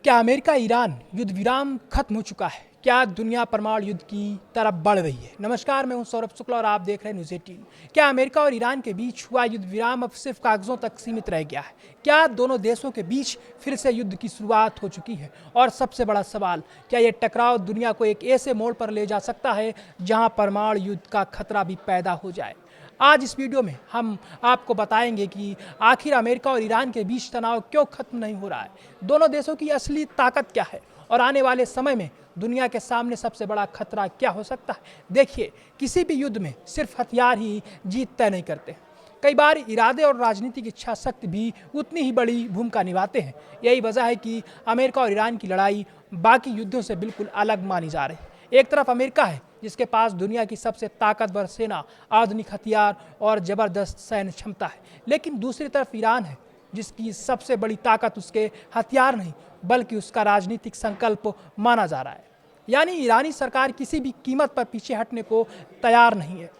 क्या America Iran युद्ध विराम खत्म हो चुका है? क्या दुनिया परमाणु युद्ध की तरफ बढ़ रही है? नमस्कार, मैं हूं सौरभ शुक्ला और आप देख रहे हैं न्यूज़ 18। क्या अमेरिका और ईरान के बीच हुआ युद्ध विराम अब सिर्फ कागजों तक सीमित रह गया है? क्या दोनों देशों के बीच फिर से युद्ध की शुरुआत हो चुकी है? और सबसे बड़ा सवाल, क्या ये टकराव दुनिया को एक ऐसे मोड़ पर ले जा सकता है जहां परमाणु युद्ध का खतरा भी पैदा हो जाए? आज इस वीडियो में हम आपको बताएंगे कि आखिर अमेरिका और ईरान के बीच तनाव क्यों खत्म नहीं हो रहा है, दोनों देशों की असली ताकत क्या है और आने वाले समय में दुनिया के सामने सबसे बड़ा खतरा क्या हो सकता है। देखिए, किसी भी युद्ध में सिर्फ हथियार ही जीत तय नहीं करते। कई बार इरादे और राजनीतिक इच्छा शक्ति भी उतनी ही बड़ी भूमिका निभाते हैं। यही वजह है कि अमेरिका और ईरान की लड़ाई बाकी युद्धों से बिल्कुल अलग मानी जा रही है। एक तरफ अमेरिका है जिसके पास दुनिया की सबसे ताकतवर सेना, आधुनिक हथियार और जबरदस्त सैन्य क्षमता है, लेकिन दूसरी तरफ ईरान है जिसकी सबसे बड़ी ताकत उसके हथियार नहीं बल्कि उसका राजनीतिक संकल्प माना जा रहा है। यानी ईरानी सरकार किसी भी कीमत पर पीछे हटने को तैयार नहीं है।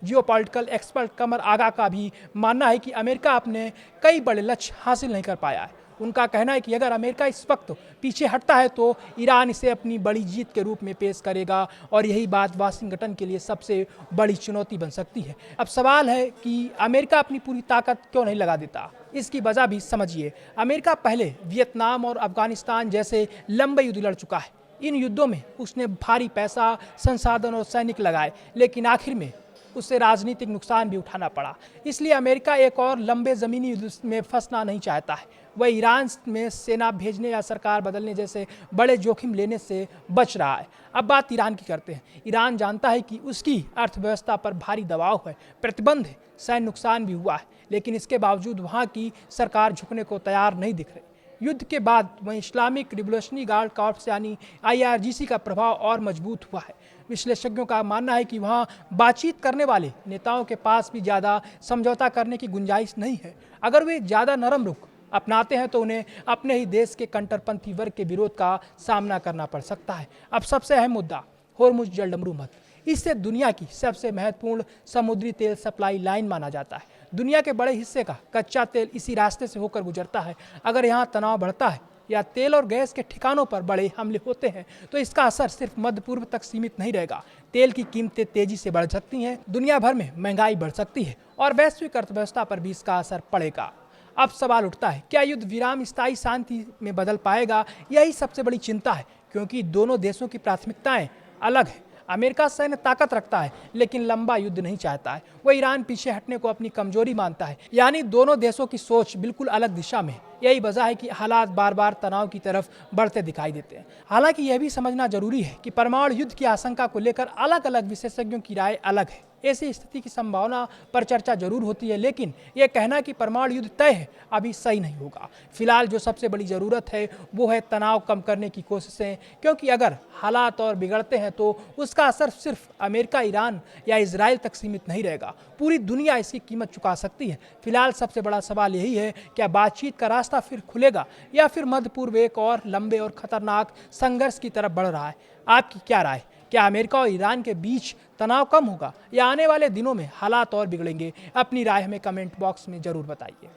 जियोपॉलिटिकल एक्सपर्ट कमर आगा का भी मानना है कि अमेरिका अपने कई बड़े लक्ष्य हासिल नहीं कर पाया है। उनका कहना है कि अगर अमेरिका इस वक्त पीछे हटता है तो ईरान इसे अपनी बड़ी जीत के रूप में पेश करेगा और यही बात वाशिंगटन के लिए सबसे बड़ी चुनौती बन सकती है। अब सवाल है कि अमेरिका अपनी पूरी ताकत क्यों नहीं लगा देता। इसकी वजह भी समझिए। अमेरिका पहले वियतनाम और अफगानिस्तान जैसे लंबे युद्ध लड़ चुका है। इन युद्धों में उसने भारी पैसा, संसाधन और सैनिक लगाए, लेकिन आखिर में उससे राजनीतिक नुकसान भी उठाना पड़ा। इसलिए अमेरिका एक और लंबे ज़मीनी युद्ध में फंसना नहीं चाहता है। वह ईरान में सेना भेजने या सरकार बदलने जैसे बड़े जोखिम लेने से बच रहा है। अब बात ईरान की करते हैं। ईरान जानता है कि उसकी अर्थव्यवस्था पर भारी दबाव है, प्रतिबंध है, सैन्य नुकसान भी हुआ है, लेकिन इसके बावजूद वहाँ की सरकार झुकने को तैयार नहीं दिख रही। युद्ध के बाद वहीं इस्लामिक रिवोल्यूशनरी गार्ड कॉर्प्स यानी IRGC का प्रभाव और मजबूत हुआ है। विश्लेषज्ञों का मानना है कि वहाँ बातचीत करने वाले नेताओं के पास भी ज़्यादा समझौता करने की गुंजाइश नहीं है। अगर वे ज़्यादा नरम रुख अपनाते हैं तो उन्हें अपने ही देश के कट्टरपंथी वर्ग के विरोध का सामना करना पड़ सकता है। अब सबसे अहम मुद्दा, होर्मुज जलडमरू मत। इससे दुनिया की सबसे महत्वपूर्ण समुद्री तेल सप्लाई लाइन माना जाता है। दुनिया के बड़े हिस्से का कच्चा तेल इसी रास्ते से होकर गुजरता है। अगर यहाँ तनाव बढ़ता है या तेल और गैस के ठिकानों पर बड़े हमले होते हैं तो इसका असर सिर्फ मध्य पूर्व तक सीमित नहीं रहेगा। तेल की कीमतें तेजी से बढ़ सकती हैं, दुनिया भर में महंगाई बढ़ सकती है और वैश्विक अर्थव्यवस्था पर भी इसका असर पड़ेगा। अब सवाल उठता है, क्या युद्ध विराम स्थायी शांति में बदल पाएगा? यही सबसे बड़ी चिंता है, क्योंकि दोनों देशों की प्राथमिकताएं अलग हैं। अमेरिका सैन्य ताकत रखता है लेकिन लंबा युद्ध नहीं चाहता है। वह ईरान पीछे हटने को अपनी कमजोरी मानता है। यानी दोनों देशों की सोच बिल्कुल अलग दिशा में है। यही वजह है कि हालात बार बार तनाव की तरफ बढ़ते दिखाई देते हैं। हालांकि यह भी समझना जरूरी है कि परमाणु युद्ध की आशंका को लेकर अलग अलग विशेषज्ञों की राय अलग है। ऐसी स्थिति की संभावना पर चर्चा जरूर होती है, लेकिन यह कहना कि परमाणु युद्ध तय है अभी सही नहीं होगा। फिलहाल जो सबसे बड़ी ज़रूरत है वो है तनाव कम करने की कोशिशें, क्योंकि अगर हालात और बिगड़ते हैं तो उसका असर सिर्फ अमेरिका, ईरान या इजराइल तक सीमित नहीं रहेगा, पूरी दुनिया इसकी कीमत चुका सकती है। फिलहाल सबसे बड़ा सवाल यही है, क्या बातचीत का रास्ता फिर खुलेगा या फिर मध्य पूर्व एक और लंबे और खतरनाक संघर्ष की तरफ बढ़ रहा है? आपकी क्या राय? क्या अमेरिका और ईरान के बीच तनाव कम होगा या आने वाले दिनों में हालात और बिगड़ेंगे? अपनी राय हमें कमेंट बॉक्स में जरूर बताइए।